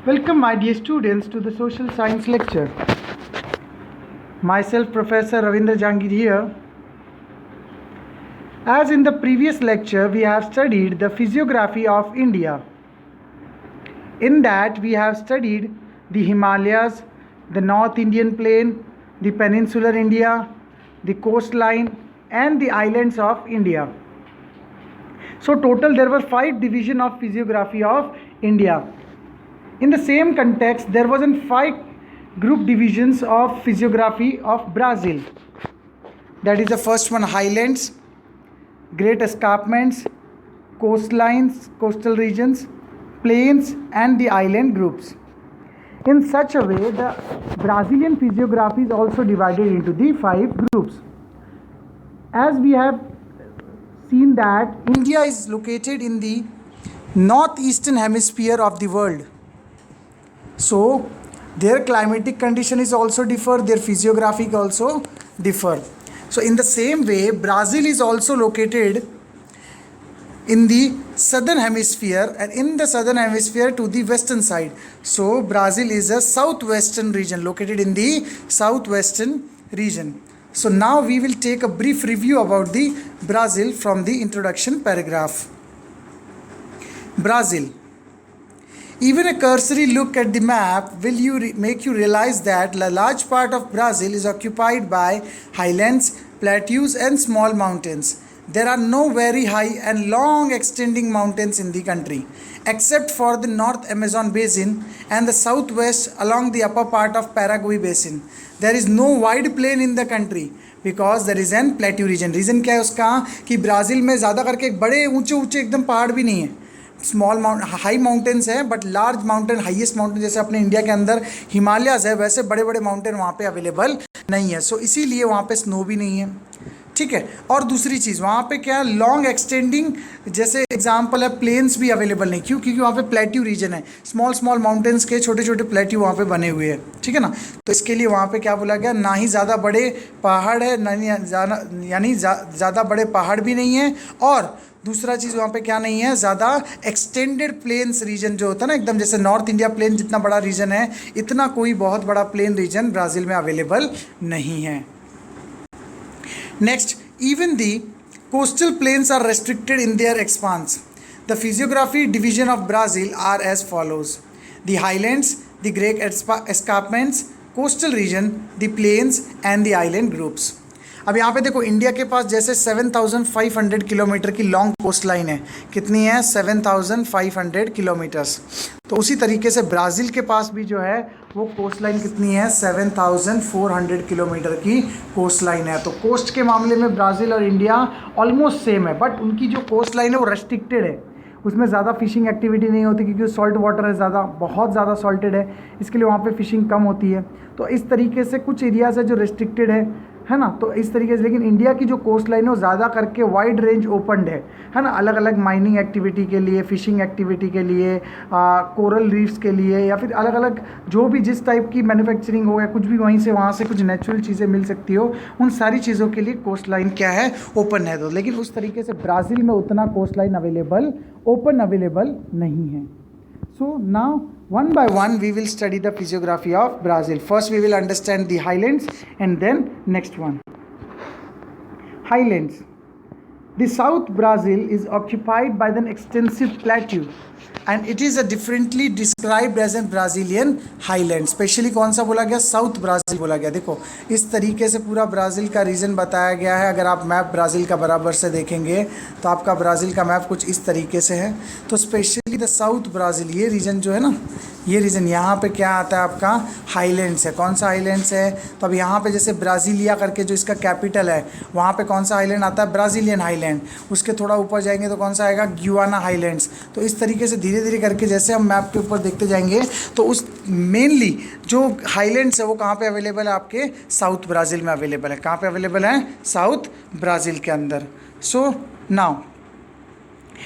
Welcome, my dear students, to the social science lecture. Myself, Professor Ravindra Jangir here. As in the previous lecture, we have studied the physiography of India. In that, we have studied the Himalayas, the North Indian Plain, the Peninsular India, the coastline, and the islands of India. So, total there were 5 divisions of physiography of India. In the same context, there was 5 group divisions of physiography of Brazil. That is the first one: highlands, great escarpments, coastlines, coastal regions, plains, and the island groups. In such a way, the Brazilian physiography is also divided into the 5 groups. As we have seen that India is located in the northeastern hemisphere of the world. So their climatic condition is also differ, their physiographic also differ. So in the same way, Brazil is also located in the southern hemisphere, and in the southern hemisphere to the western side. So Brazil is a southwestern region, located in the southwestern region. So now we will take a brief review about the Brazil from the introduction paragraph. Brazil. Even a cursory look at the map will make you realize that a large part of Brazil is occupied by highlands, plateaus, and small mountains. There are no very high and long extending mountains in the country, except for the North Amazon basin and the southwest along the upper part of Paraguay basin. There is no wide plain in the country because there is an plateau region. Reason क्या है उसका कि Brazil में ज़्यादा करके बड़े ऊंचे ऊंचे एकदम पहाड़ भी नहीं है, स्मॉल हाई माउंटेन्स हैं, but large mountain, highest mountain जैसे अपने इंडिया के अंदर हिमालयाज़ है, वैसे बड़े बड़े माउंटेन वहाँ पे अवेलेबल नहीं है. सो इसीलिए वहाँ पे स्नो भी नहीं है. ठीक है. और दूसरी चीज़, वहाँ पे क्या है, लॉन्ग एक्सटेंडिंग जैसे एग्जांपल है प्लेन्स भी अवेलेबल नहीं. क्यों? क्योंकि वहाँ पे प्लेट्यू रीजन है, स्मॉल स्मॉल माउंटेन्स के छोटे छोटे प्लेट्यू वहाँ पे बने हुए हैं. ठीक है ना. तो इसके लिए वहाँ पे क्या बोला गया, ना ही ज़्यादा बड़े पहाड़ है, ना यानी ज़्यादा बड़े पहाड़ भी नहीं है, और दूसरा चीज़ वहाँ पे क्या नहीं है, ज़्यादा एक्सटेंडेड प्लेन्स रीजन जो होता है ना, एकदम जैसे नॉर्थ इंडिया प्लेन जितना बड़ा रीजन है, इतना कोई बहुत बड़ा प्लेन रीजन ब्राज़ील में अवेलेबल नहीं है. Next, even the coastal plains are restricted in their expanse. The physiography division of Brazil are as follows: the highlands, the great escarpments, coastal region, the plains, and the island groups. अब यहाँ पे देखो, India के पास जैसे 7,500 kilometre की long coast line है. कितनी है? 7,500 किलोमीटर्स. तो उसी तरीके से ब्राज़ील के पास भी जो है वो कोस्ट लाइन कितनी है? 7,400 किलोमीटर की कोस्ट लाइन है. तो कोस्ट के मामले में ब्राज़ील और इंडिया ऑलमोस्ट सेम है, बट उनकी जो कोस्ट लाइन है वो रेस्ट्रिक्टेड है. उसमें ज़्यादा फिशिंग एक्टिविटी नहीं होती क्योंकि सॉल्ट वाटर है, ज़्यादा बहुत ज़्यादा सॉल्टेड है, इसके लिए वहाँ पे फिशिंग कम होती है. तो इस तरीके से कुछ एरियाज़ है जो रेस्ट्रिक्टेड है ना. तो इस तरीके से, लेकिन इंडिया की जो कोस्ट लाइन है वो ज़्यादा करके वाइड रेंज ओपनड है ना, अलग अलग माइनिंग एक्टिविटी के लिए, फिशिंग एक्टिविटी के लिए, कोरल रीफ्स के लिए, या फिर अलग अलग जो भी जिस टाइप की मैन्युफैक्चरिंग हो या कुछ भी वहीं से वहाँ से कुछ नेचुरल चीज़ें मिल सकती हो, उन सारी चीज़ों के लिए कोस्ट लाइन क्या है? ओपन है. तो लेकिन उस तरीके से ब्राज़ील में उतना कोस्ट लाइन ओपन अवेलेबल नहीं है. So now one by one we will study the physiography of Brazil. First we will understand the highlands and then next one. Highlands. The South Brazil is occupied by an extensive plateau and it is a differently described as a Brazilian highland. Specially कौन सा बोला गया? South Brazil बोला गया. देखो इस तरीके से पूरा ब्राज़ील का रीजन बताया गया है. अगर आप मैप ब्राज़ील का बराबर से देखेंगे तो आपका ब्राज़ील का मैप कुछ इस तरीके से है. तो स्पेशली द साउथ ब्राज़ील, ये रीजन जो है ना, ये रीजन यहाँ पे क्या आता है आपका? हाईलैंड्स है. कौन सा हाईलैंड्स है? तो अब यहाँ पे जैसे ब्राज़ीलिया करके जो इसका कैपिटल है, वहाँ पे कौन सा हाईलैंड आता है? Brazilian highland. उसके थोड़ा ऊपर जाएंगे तो कौन सा आएगा? ग्युआना हाईलैंड्स. तो इस तरीके से धीरे धीरे करके जैसे हम मैप के ऊपर देखते जाएंगे तो उस मेनली जो हाईलैंड्स है वो कहाँ पे अवेलेबल है? आपके साउथ ब्राज़ील में अवेलेबल है. कहाँ पे अवेलेबल है? साउथ ब्राज़ील के अंदर. So now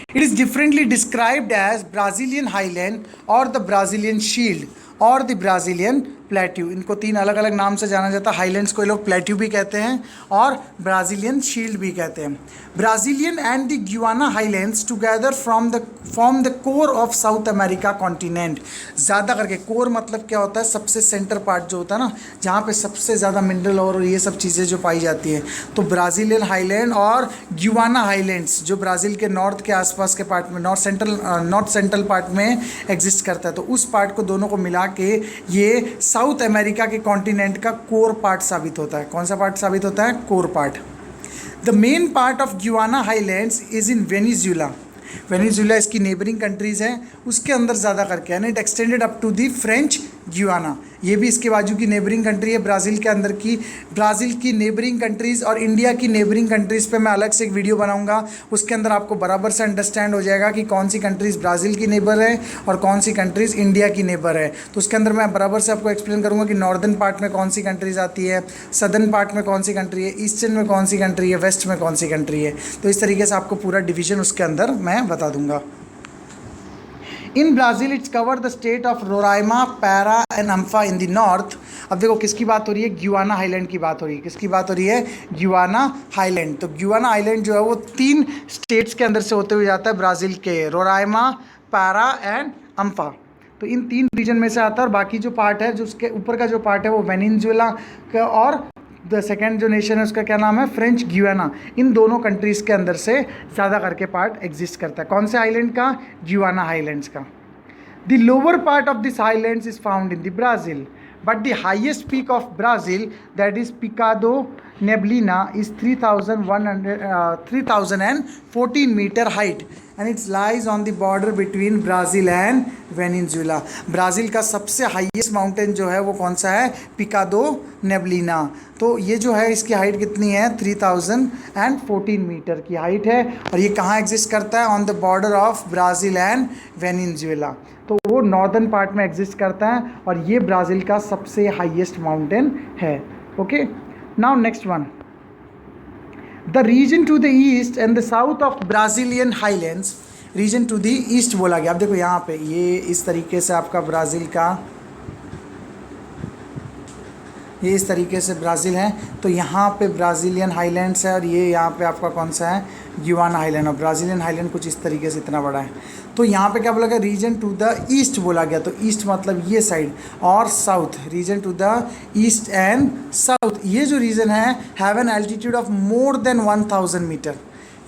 it is differently described as Brazilian highland or the Brazilian shield और द ब्राज़ीलियन प्लेट्यू। इनको तीन अलग अलग नाम से जाना जाता है। हाईलैंड्स को ये लोग प्लेट्यू भी कहते हैं और ब्राज़ीलियन शील्ड भी कहते हैं। Brazilian and the Guiana highlands together form the core of South America continent. ज़्यादा करके कोर मतलब क्या होता है, सबसे सेंटर पार्ट जो होता है ना, जहाँ पे सबसे ज़्यादा मिनरल और ये सब चीज़ें जो पाई जाती है। तो ब्राज़ीलियन हाईलैंड और ग्युआना हाईलैंड्स जो ब्राज़ील के नॉर्थ के आसपास के पार्ट में नॉर्थ सेंट्रल पार्ट में एग्जिस्ट करता है, तो उस पार्ट को दोनों को मिला के ये साउथ अमेरिका के कॉन्टिनेंट का कोर पार्ट साबित होता है। कौन सा पार्ट साबित होता है? Core part. The main part of Guiana highlands is in Venezuela. Venezuela इसकी नेबरिंग कंट्रीज़ हैं, उसके अंदर ज़्यादा करके, and it extended up to the French Guiana. ये भी इसके बाजू की नेबरिंग कंट्री है, ब्राज़ील के अंदर की। ब्राज़ील की नेबरिंग कंट्रीज़ और इंडिया की नेबरिंग कंट्रीज़ पे मैं अलग से एक वीडियो बनाऊंगा, उसके अंदर आपको बराबर से अंडरस्टैंड हो जाएगा कि कौन सी कंट्रीज़ ब्राज़ील की नेबर है और कौन सी कंट्रीज़ इंडिया की नेबर है। तो उसके अंदर मैं बराबर से आपको एक्सप्लेन करूँगा कि नॉर्दर्न पार्ट में कौन सी कंट्रीज़ आती है, सदर्न पार्ट में कौन सी कंट्री है, ईस्टर्न में कौन सी कंट्री है, वेस्ट में कौन सी कंट्री है। तो इस तरीके से आपको पूरा डिवीज़न उसके अंदर मैं बता दूंगा। In Brazil it's cover the state of Roraima, Para and Amapa in the north. अब देखो किसकी बात हो रही है? ग्युआना हाईलैंड की बात हो रही है। किसकी बात हो रही है? ग्युआना हाईलैंड। तो ग्युआना हाईलैंड जो है वो 3 स्टेट्स के अंदर से होते हुए जाता है ब्राज़ील के, रोराइमा, पैरा एंड अम्फा। तो इन 3 रीजन में से आता है, और बाकी जो पार्ट है, जो उसके ऊपर का जो पार्ट है वो वेनेजुएला का, और द सेकेंड जो नेशन है उसका क्या नाम है? फ्रेंच ग्युआना। इन दोनों कंट्रीज़ के अंदर से ज़्यादा करके पार्ट एग्जिस्ट करता है। कौन से आइलैंड का? ग्युआना हाईलैंड्स का। The lower part of this highlands is found in the Brazil, but the highest peak of Brazil, that is Pico da Neblina, is 3014 meter height and it's lies on the border between Brazil and Venezuela. Brazil का सबसे highest mountain जो है वो कौन सा है? पिकाडो नेब्लिना। तो ये जो है इसकी हाइट कितनी है? 3014 मीटर की हाइट है, और ये कहाँ एग्जिस्ट करता है? On the border of Brazil and Venezuela. तो वो नॉर्दर्न पार्ट में एग्जिस्ट करता है, और ये ब्राज़ील का सबसे हाईएस्ट माउंटेन है। Okay, now next one, the region to the east and the south of Brazilian highlands. Region to the east बोला गया। अब देखो यहाँ पे ये इस तरीके से आपका ब्राज़ील का, ये इस तरीके से ब्राज़ील है, तो यहाँ पे ब्राज़ीलियन हाईलैंड्स है, और ये यहाँ पे आपका कौन सा है? ग्युआना हाईलैंड। और ब्राज़ीलियन हाईलैंड कुछ इस तरीके से इतना बड़ा है। तो यहाँ पे क्या बोला गया? रीजन टू द ईस्ट बोला गया। तो ईस्ट मतलब ये साइड, और south, region to the east and south. ये जो रीजन है have an altitude of more than 1000 meter.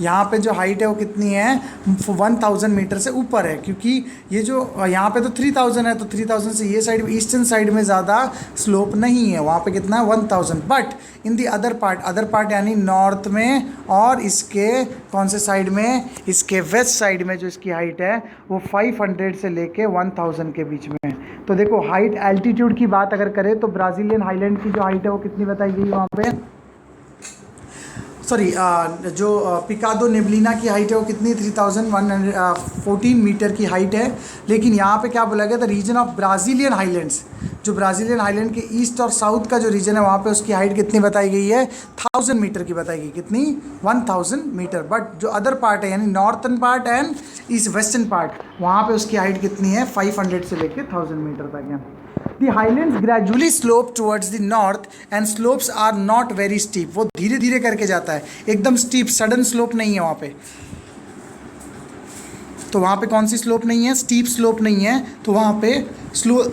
यहाँ पे जो हाइट है वो कितनी है? 1000 मीटर से ऊपर है, क्योंकि ये जो यहाँ पे तो 3000 है, तो 3000 से ये साइड, ईस्टर्न साइड में ज़्यादा स्लोप नहीं है, वहाँ पे कितना है? 1000। But in the other part यानी नॉर्थ में, और इसके कौन से साइड में? इसके वेस्ट साइड में जो इसकी हाइट है वो 500 से लेके 1000 के बीच में है। तो देखो हाइट, एल्टीट्यूड की बात अगर करें तो ब्राज़ीलियन हाईलैंड की जो हाइट है वो कितनी बताई गई वहाँ पे? सॉरी, जो पिकाडो नेब्लिना की हाइट है वो कितनी? 3114 मीटर की हाइट है। लेकिन यहाँ पे क्या बोला गया? The region of Brazilian highlands, जो ब्राज़ीलियन हाईलैंड के ईस्ट और साउथ का जो रीजन है वहाँ पे उसकी हाइट कितनी बताई गई है? 1000 मीटर की बताई गई। कितनी? 1000 मीटर। बट जो अदर पार्ट है यानी northern part and east western part, वहाँ पे उसकी हाइट कितनी है? 500 से लेकर 1000 मीटर तक है। The highlands gradually slope towards the north and slopes are not very steep. वो धीरे धीरे करके जाता है, एकदम स्टीप सडन स्लोप नहीं है वहाँ पे। तो वहाँ पे कौन सी स्लोप नहीं है? स्टीप स्लोप नहीं है, तो वहाँ पे slow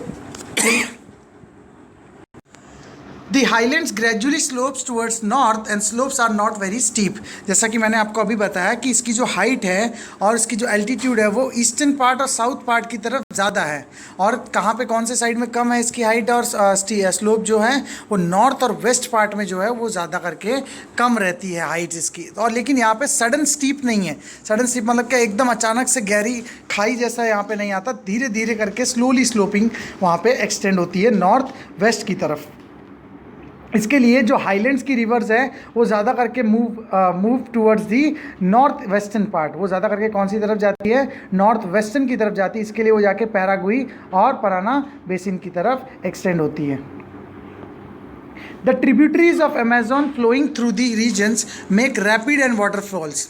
The highlands gradually slopes towards north and slopes are not very steep. जैसा कि मैंने आपको अभी बताया कि इसकी जो हाइट है और इसकी जो एल्टीट्यूड है वो ईस्टर्न पार्ट और साउथ पार्ट की तरफ ज़्यादा है, और कहाँ पे कौन से साइड में कम है इसकी हाइट और स्लोप जो है वो नॉर्थ और वेस्ट पार्ट में जो है वो ज़्यादा करके कम रहती है हाइट इसकी। और लेकिन यहाँ पे सडन स्टीप नहीं है। सडन स्टीप मतलब क्या? एकदम अचानक से गहरी खाई जैसा यहाँ पे नहीं आता, धीरे धीरे करके स्लोली स्लोपिंग वहाँ पे एक्सटेंड होती है नॉर्थ वेस्ट की तरफ। इसके लिए जो हाईलैंड्स की रिवर्स है वो ज़्यादा करके move towards the north western part, वो ज़्यादा करके कौन सी तरफ जाती है? नॉर्थ वेस्टर्न की तरफ जाती है। इसके लिए वो जाके पैराग्वे और पराना बेसिन की तरफ एक्सटेंड होती है। The tributaries of Amazon flowing through the regions make rapid and waterfalls.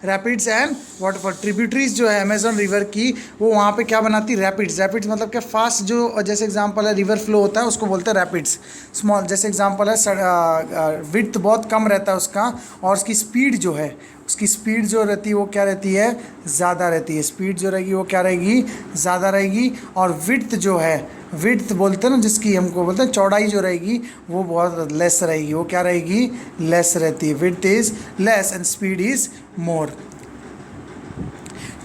Rapids and waterfall. Tributaries जो है अमेजोन रिवर की वो वहाँ पे क्या बनाती है, रैपिड्स। रैपिड्स मतलब क्या, फास्ट जो, जैसे एग्जांपल है रिवर फ्लो होता है उसको बोलते हैं रैपिड्स। स्मॉल जैसे एग्जांपल है विड्थ बहुत कम रहता है उसका, और उसकी स्पीड जो है, उसकी स्पीड जो रहती है वो क्या रहती है, ज़्यादा रहती है। स्पीड जो रहेगी वो क्या रहेगी, ज़्यादा रहेगी। और विड्थ जो है, विड्थ बोलते हैं ना जिसकी, हमको बोलते हैं चौड़ाई जो रहेगी वो बहुत लेस रहेगी। वो क्या रहेगी, लेस रहती है। Width is less and speed is more.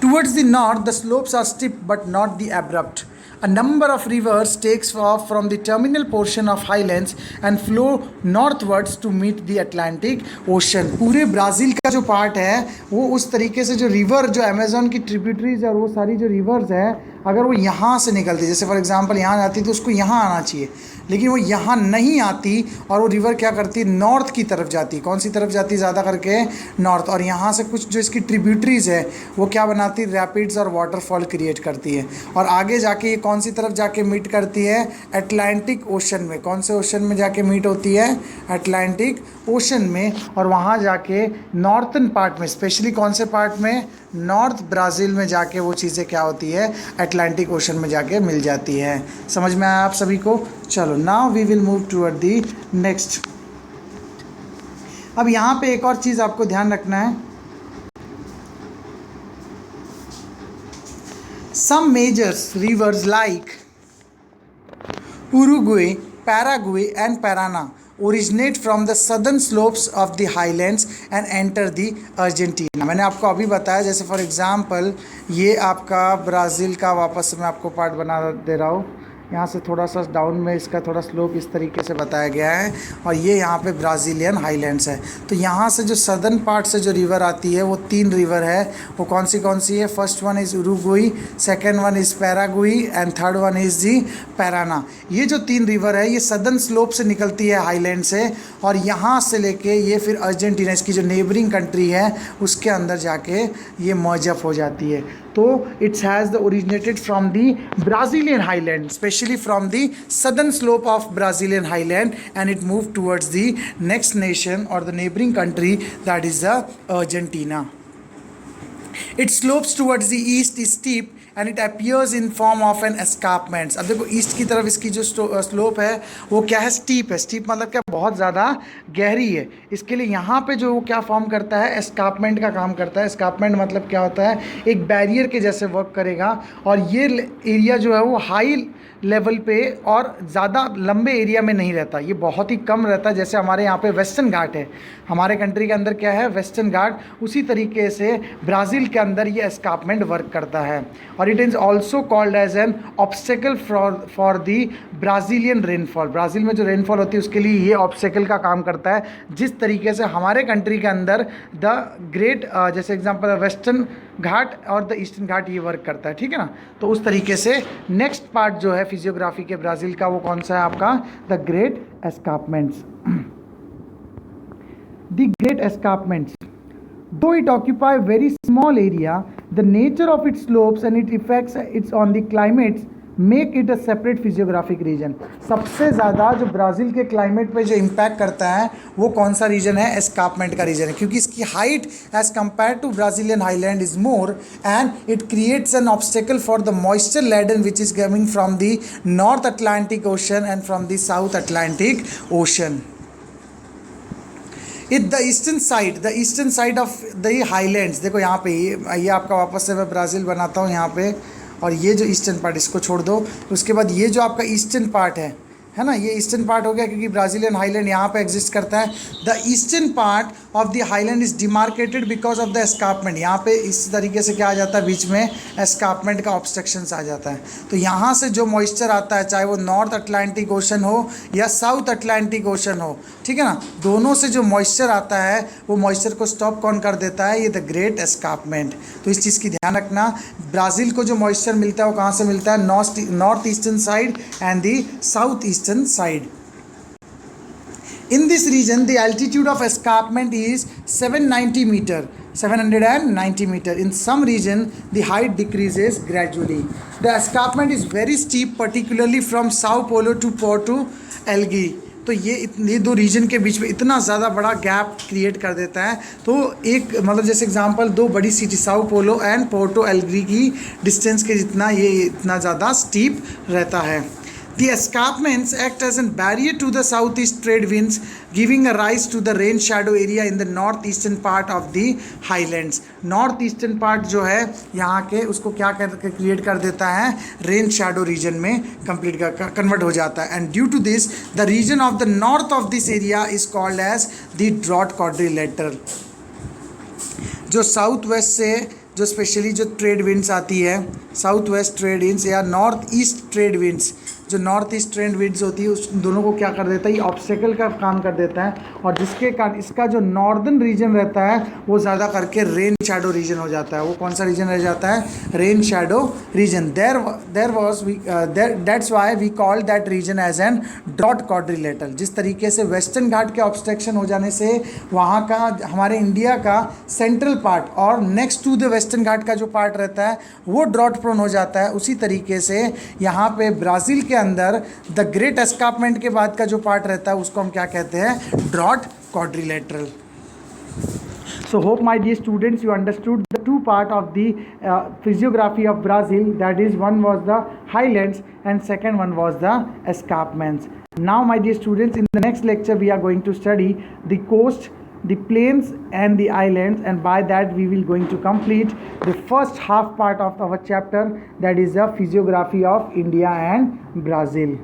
Towards the north, the slopes are steep but not the abrupt. A number of rivers takes off from the terminal portion of highlands and flow northwards to meet the Atlantic Ocean. पूरे Brazil का जो part है वो उस तरीके से, जो river, जो अमेज़न की ट्रिब्यूटरीज और वो सारी जो रिवर्स है, अगर वो यहाँ से निकलती, जैसे फॉर एग्जांपल यहाँ जाती तो उसको यहाँ आना चाहिए, लेकिन वो यहाँ नहीं आती और वो रिवर क्या करती, नॉर्थ की तरफ जाती। कौन सी तरफ जाती, ज़्यादा करके नॉर्थ। और यहाँ से कुछ जो इसकी ट्रिब्यूटरीज है वो क्या बनाती, रैपिड्स और वाटरफॉल क्रिएट करती है। और आगे जाके ये कौन सी तरफ जाके मीट करती है, अटलांटिक ओशन में। कौन से ओशन में जाके मीट होती है, अटलांटिक ओशन में। और वहाँ जाके नॉर्थन पार्ट में, स्पेशली कौन से पार्ट में, नॉर्थ ब्राज़ील में जाके वो चीज़ें क्या होती है, अटलांटिक ओशन में जाके मिल जाती है। समझ में आया आप सभी को। चलो now we will move toward the next. अब यहाँ पे एक और चीज़ आपको ध्यान रखना है। Some majors rivers like Uruguay, Paraguay and Parana originate from the southern slopes of the highlands and enter the Argentina. मैंने आपको अभी बताया, जैसे फॉर एग्जांपल ये आपका ब्राज़ील का, वापस से मैं आपको पार्ट बना दे रहा हूँ। यहाँ से थोड़ा सा डाउन में इसका थोड़ा स्लोप इस तरीके से बताया गया है, और ये यहाँ पे ब्राज़ीलियन हाईलैंड्स है। तो यहाँ से जो सदर्न पार्ट से जो रिवर आती है वो 3 रिवर है। वो कौन सी है, first one is Uruguay, second one is Paraguay and third one is the Parana. ये जो 3 रिवर है ये सदर्न स्लोप से निकलती है हाईलैंड से, और यहाँ से लेके ये फिर अर्जेंटीना, इसकी जो नेबरिंग कंट्री है उसके अंदर जाके ये मर्ज अप हो जाती है। तो it's has the originated from the Brazilian highland, especially from the southern slope of Brazilian highland, and it move towards the next nation और the neighbouring country, that is the Argentina. It slopes towards the east is steep and it appears in form of an escarpment. अब देखो east की तरफ इसकी जो slope है वो क्या है, स्टीप है. स्टीप मतलब क्या, बहुत ज़्यादा गहरी है. इसके लिए यहाँ पे जो वो क्या फॉर्म करता है, एस्कार्पमेंट का काम करता है. एस्कार्पमेंट मतलब क्या होता है, एक बैरियर के जैसे वर्क करेगा. और ये एरिया जो है वो हाई लेवल पे और ज़्यादा लंबे एरिया में नहीं रहता, ये बहुत ही कम रहता है. जैसे हमारे यहाँ पे वेस्टर्न घाट है, हमारे कंट्री के अंदर क्या है, वेस्टर्न घाट, उसी तरीके से ब्राज़ील के अंदर ये एस्कार्पमेंट वर्क करता है. और it is also called as an obstacle for the Brazilian rainfall. Brazil में जो रेनफॉल होती है उसके लिए ये ऑब्स्टेकल का काम करता है. जिस तरीके से हमारे कंट्री के अंदर द ग्रेट, जैसे एग्जांपल वेस्टर्न घाट और द ईस्टर्न घाट ये वर्क करता है, ठीक है ना. तो उस तरीके से नेक्स्ट पार्ट जो है फिजियोग्राफी के ब्राज़ील का, वो कौन सा है आपका, the great escarpments. The great escarpments, though it occupy very small area, the nature of its slopes and its effects it's on the climates make it a separate physiographic region. सबसे ज़्यादा जो Brazil के climate पे जो impact करता है वो कौन सा रीजन है, एस्कार्पमेंट का रीजन है. क्योंकि इसकी height as compare to Brazilian highland is more and it creates an obstacle for the moisture laden which is coming from the North Atlantic Ocean and from the South Atlantic Ocean. It the eastern side of the highlands. देखो यहाँ पे ये आपका, वापस से मैं Brazil बनाता हूँ यहाँ पे, और ये जो ईस्टर्न पार्ट इसको छोड़ दो. उसके बाद ये जो आपका ईस्टर्न पार्ट है ना, ये ईस्टर्न पार्ट हो गया क्योंकि ब्राज़ीलियन हाईलैंड यहाँ पे एग्जिस्ट करता है. The eastern part of the highland is demarcated because of the escarpment. यहाँ पे इस तरीके से क्या आ जाता है, बीच में एस्कार्पमेंट का ऑब्स्ट्रक्शंस आ जाता है. तो यहाँ से जो मॉइस्चर आता है, चाहे वो नॉर्थ अटलांटिक ओशन हो या साउथ अटलांटिक ओशन हो, ठीक है ना, दोनों से जो मॉइस्चर आता है वो मॉइस्चर को स्टॉप कौन कर देता है, ये द ग्रेट एस्कार्पमेंट. तो इस चीज़ की ध्यान रखना. ब्राज़ील को जो मॉइस्चर मिलता है वो कहाँ से मिलता है, north eastern side and the south eastern side. In this region, the altitude of escarpment is 790 meter. In some region, the height decreases gradually. The escarpment is very steep, particularly from Sao Paulo to Porto Alegre. तो ये दो reason के बीच में इतना ज़्यादा बड़ा gap create कर देता है। तो एक मतलब जैसे एग्जांपल दो बड़ी city Sao Paulo and Porto Alegre की डिस्टेंस के जितना ये इतना ज़्यादा स्टीप रहता है। The escarpments act as a barrier to the southeast trade winds, giving a rise to the rain shadow area in the northeastern part of the highlands. Northeastern part जो है यहाँ के उसको क्या क्रिएट कर देता है, रेन शैडो रीजन में कन्वर्ट हो जाता है। And due to this the region of the north of this area is called as the drought quadrilateral. जो साउथ वेस्ट से जो स्पेशली जो ट्रेड विंड्स आती है, साउथ वेस्ट ट्रेड विंड्स या नॉर्थ ईस्ट ट्रेड विंड्स, जो north east trade winds होती है उस दोनों को क्या कर देता है, ये ऑब्स्टेकल का काम कर देता है। और जिसके कारण इसका जो नॉर्दर्न रीजन रहता है वो ज़्यादा करके रेन शैडो रीजन हो जाता है। वो कौन सा रीजन रह जाता है, rain shadow region. That's why we call that region as an drought quadrilateral. जिस तरीके से वेस्टर्न घाट के ऑब्स्ट्रक्शन हो जाने से वहाँ का हमारे इंडिया का सेंट्रल पार्ट और नेक्स्ट टू द वेस्टर्न घाट का जो पार्ट रहता है वो ड्रॉट प्रोन हो जाता है, उसी तरीके से यहाँ पे ब्राज़ील के अंदर द ग्रेट एस्कार्पमेंट के बाद का जो पार्ट रहता है उसको हम क्या कहते हैं, drought quadrilateral. So hope my dear students you understood the two part of the physiography of Brazil, that is one was the highlands and second one was the escarpments. Now my dear students, in the next lecture we are going to study the coast, the plains and the islands, and by that we will going to complete the first half part of our chapter, that is the physiography of India and Brazil.